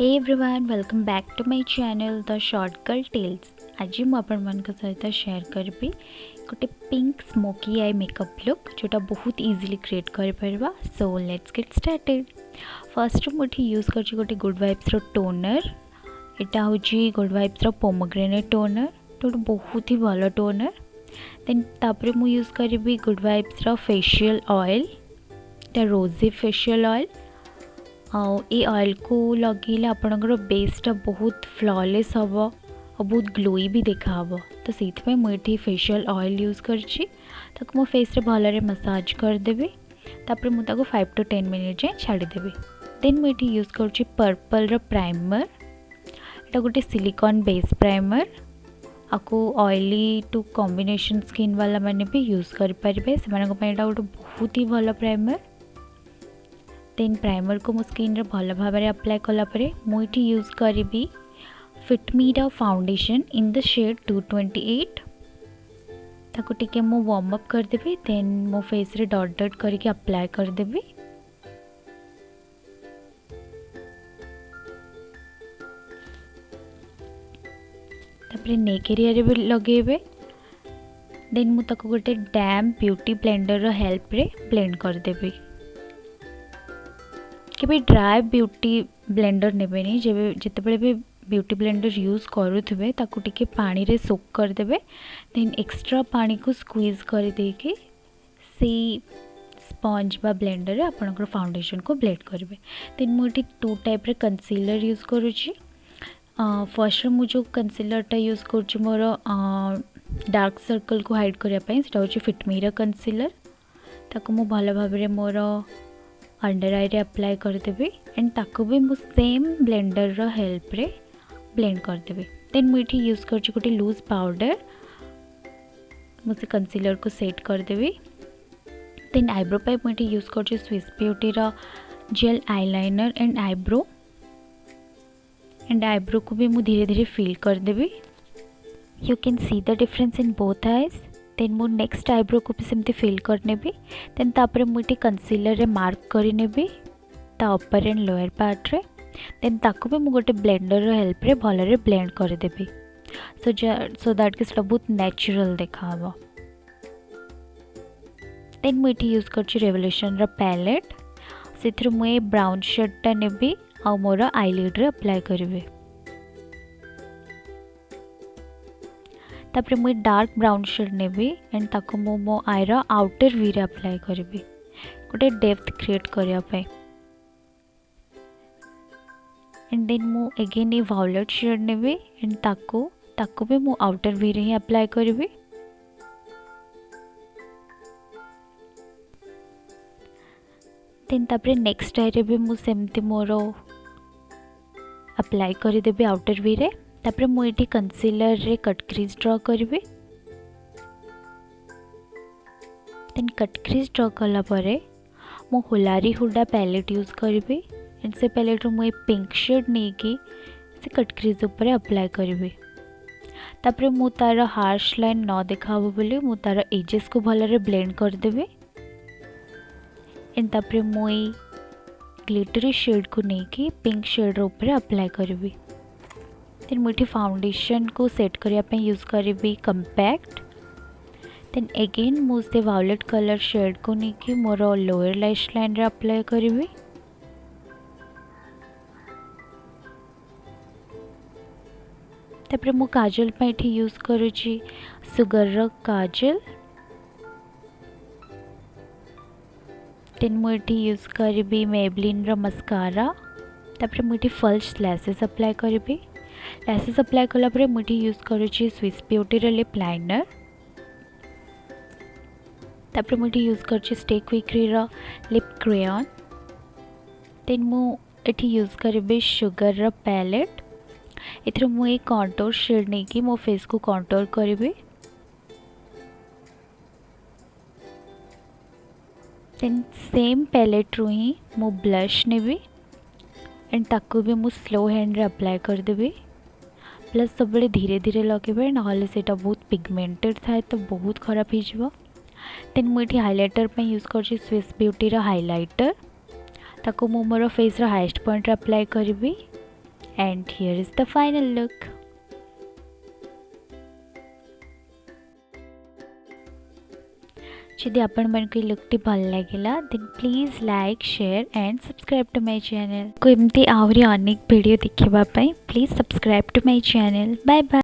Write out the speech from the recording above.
Hey everyone welcome back to my channel the short girl tales. आज मुझे आपण सहित शेयर करी गोटे pink smoky eye makeup look जोटा बहुत इजीली क्रिएट कर। So let's get started. First मुझे यूज कर गोटे गुड वाइब्स टोनर। यहाँ हूँ गुड वाइब्स पोमोग्रेनेट टोनर, तो बहुत ही भल टोनर। देन तापर मु यूज करी गुड वाइब्स फेशियल ऑयल, रोजी फेशियल ऑयल। ये ऑयल को लगेले आपणकर बेसटा बहुत फ्लॉलेस हम और बहुत ग्लोई भी देखा। तो से मुझे फेशियल ऑयल यूज करछि, मो फेस रे भल मसाज करदेवी। तापर मुझे 5 to 10 मिनट जाए छाड़देवी। देन मुझे यूज करछि पर्पल प्राइमर। এটা गोटे सिलिकॉन बेस प्राइमर। आपको ऑयली टू कॉम्बिनेशन स्किन वाला मैंने भी यूज करें से गोटे बहुत ही भल प्राइमर। देन प्राइमर को मो स्किन रे भल भाव में अप्लाई कलापर मुझे यूज करी fit me foundation in the shade 228। ताको टिके मो वार्म अप करदेवी। देन मो फेस रे डॉट डॉट करके अप्लाई करदेवी। तापर नेक एरिया रे भी लगेबे। देन मु ताको गोटे डैम ब्यूटी ब्लेंडर रो हेल्प रे ब्लेंड करदेवी। केबे ड्राई ब्यूटी ब्लेंडर नेबेनी, जिते भी ब्यूटी ब्लेंडर यूज करुवे ताकू टिके पानी रे सोक करदेवे। देन एक्स्ट्रा पानी को स्क्वीज कर देके से स्पंज बा ब्लेंडर रे आपनकर फाउंडेशन को ब्लेंड करेंगे। देन मुझे 2 टाइप रे कंसीलर यूज करुछि। फर्स्ट मु जो कंसीलरटा यूज करुछि मोर डार्क सर्कल को हाइड करने सेटा होछि फिट मी रो कंसीलर। ताको मु भल भाव में मोर अंडर आई रे अप्लाई करदेवी एंड ताको भी मु सेम ब्लेंडर रो हेल्प रे ब्लेंड करदेवी। देन मुझे यूज कर गोटे लूज पाउडर मुझे कंसीलर को सेट करदेवी। देन आईब्रो पे मुझे यूज कर स्विस ब्यूटी रो जेल आईलाइनर एंड आईब्रो को भी मु धीरे धीरे फिल करदेवी। You can see the difference in both eyes. Then मु नेक्स्ट आईब्रो को भी सेमती फिल करने भी। देन तापर मुझे कंसीलर रे मार्क करने भी ता अपर एंड लोअर पार्ट रे। देन ताको भी मु गोटे ब्लेंडर रो हेल्प रे भल रे ब्लेंड कर देबी सो दैट कि सेटा बहुत नेचुरल देखाबो। देन मुझे यूज करछि रेवोल्यूशन रो पैलेट। सेथि मु ब्राउन शेडटा नेबी आ मोर आईलिड रे अप्लाई करबे। तापर मुझे डार्क ब्राउन शेड नेबी एंड ताको मो आई रो आउटर वी रे अप्लाई करबी गोटे डेप्थ क्रिएट करिया पे। एंड देन मु अगेन ये वायलेट शेड नेबी एंड ताको भी मु आउटर वी रे ही अप्लाई करबी। देन तापर नेक्स्ट आई रे भी मु सेमती मोर अप्लाई करि देबी आउटर वी रे। तापर मु एठी कंसीलर रे कट क्रीज ड्रॉ करबी। देन कट क्रीज ड्रॉ कला परे मु हुलारी हुडा पैलेट यूज करबी एंड से पैलेट मु पिंक शेड नेकी से कट क्रीज ऊपर अप्लाई करबी। तापर मु तार हार्श लाइन न देखाबो बोली मु तार एजेस को भल रे ब्लेंड कर देबी। एंड तापर मु ग्लिटरी शेड को नेकी पिंक शेड ऊपर अप्लाई करबी। देन मुझे फाउंडेशन को सेट करने यूज करी कंपैक्ट। देन अगेन मुझे वायलेट कलर शेड को लेकिन मोर लोअर लैश लाइन रे अप्लाई करी। तापर मु काजल पे यूज करुची सुगर रो काजल। देन मुझे यूज करी मेबलिन रो मस्कारा। तापर मुझे फॉल्स लैसेस अप्लाई करी। लैसेस अप्लाई कला परे मुझे यूज करुची स्विस ब्यूटी रो लिप लाइनर। तापर मुझे यूज करची स्टे क्विकरी रो लिप क्रेयॉन। देन मु एठी यूज करबे शुगर रो पैलेट। एथरे मु एक कंटूर शेड नै कि मो फेस को कंटूर करबे। देन सेम पैलेट रो ही मु ब्लश नेबी एंड ताको भी मु स्लो हैंड रे अप्लाई कर देबी। प्लस सब धीरे धीरे लगे ना से बहुत पिगमेंटेड थाए तो बहुत खराब हो। देन मुझे हाइलाइटर पे यूज कर स्विस ब्यूटी रो हाइलाइटर। ताको मु मोर फेस रो हाईएस्ट पॉइंट रे अप्लाई करबी and here is the final look. जदि आपण मन को लुकटी भल लगिला then please like share and subscribe to my channel को एमती आहरी अनेक वीडियो देखिबा पई please subscribe to my channel. Bye bye.